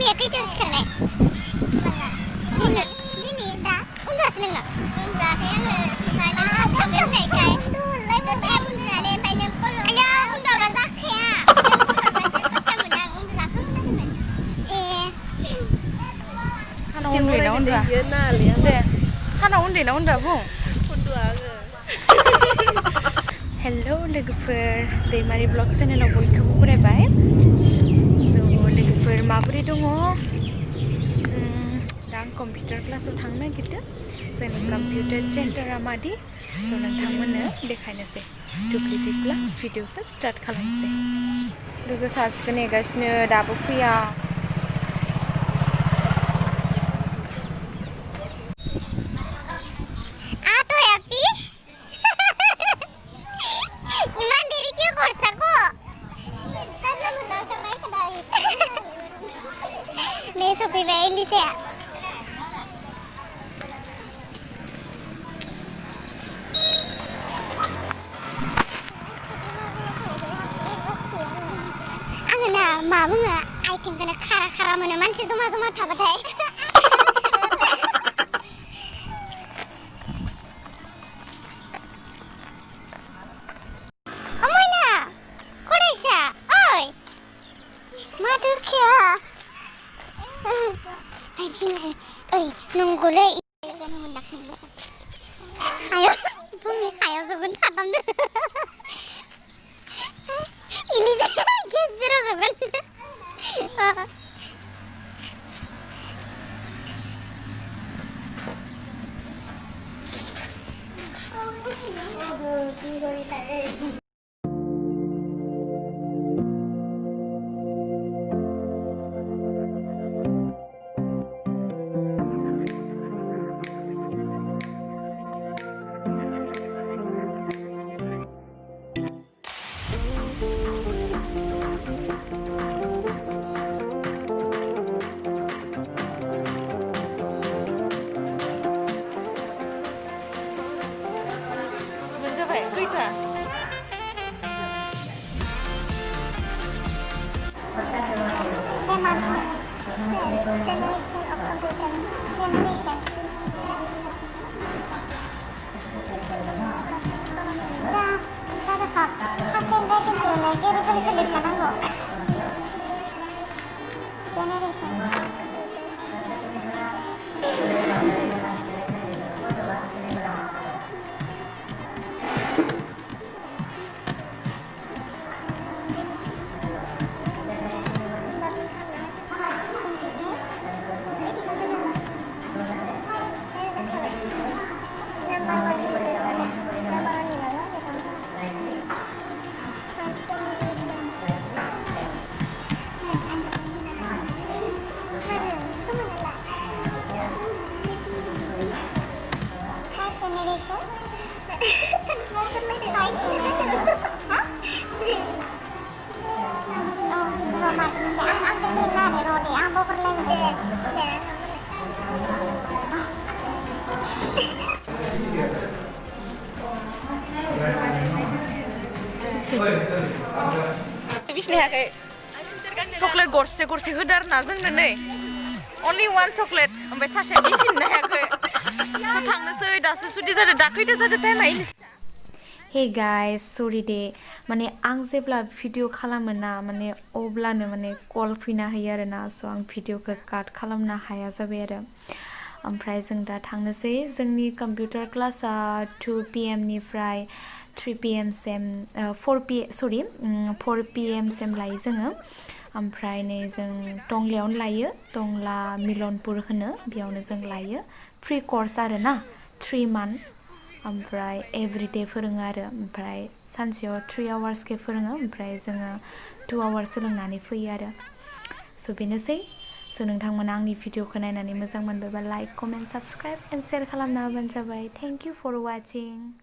Bhumika खैथायाव सिखारनाय? दिनै दा उन्दुआसै नोङो? उन्दुआखै आङो माने थांनायखाय उन्दुलाय दसे उन्दुनानै ओमफ्राय नों कल आया उन्दुआबा जाखाया फात्ता मोना आं उन्दुलाखौ होनदोंमोन सानाव उन्दुयोना उन्दुआ? दे सानाव उन्दुयोना उन्दुआ बुं उन्दुआ आङो हेलौ लोगोफोर दैमारि ब्लग चेनेलाव बयखौबो बरायबाय स' लोगोफोर माबोरै दङ दा आं कम्पिउटार क्लासाव थांनो नागिरदों जोंनि कम्पिउटार सेन्टारा मादि स' नोंथांमोननो देखायनोसै दुब्लिदिब्ला भिडिअखौ स्टार्ट खालामनोसै लोगो सासेखौ नेगासिनो दाबो फैया सफैबाय एलिसाया आङो ना मा बुङो आइथिंखौनो खारा खारा मोनो मानसि जमा जमा थाबाथाय अमायना खरायसा ओइ मा दोरखाया ओइ नंगौलै आयौ भुमिकायाव जगोन साथामदो एलिसाया गेजेराव जगोन बिसिनायाखै चक्लेट गरसे गरसे होदो आरोना जोंनो नै only one चक्लेट ओमफ्राय सासेया बिसिनो हायाखै स' थांनोसै दासो सुटि जादों दा खैथा जादों टाइमा हे गाइस सरि दे माने आं जेब्ला भिडिअ खालामो ना माने अब्लानो माने कल फैना होयो आरोना स' आं भिडिअखौ काट खालामनो हाया जाबाय आरो ओमफ्राय जों दा थांनोसै जोंनि कम्पिउटार क्लासआ 2 PM निफ्राय 3 PM सिम 4 PM सिम लायो जोङो ओमफ्राय नै जों टंलायावनो लायो टंला मिलनपुर होनो बेयावनो जों लायो फ्रि कर्स आरोना 3 मान्थ ओमफ्राय एभ्रिडे फोरोङो आरो ओमफ्राय सानसेयाव 3 आवार्सके फोरोङो ओमफ्राय जोङो 2 आवार्स सोलोंनानै फैयो आरो स' बेनोसै स' नोंथांमोना आंनि भिडिअखौ नायनानै मोजां मोनबायबा like comment subscribe and share खालामना होबानो जाबाय थेंक इउ फर वाचिं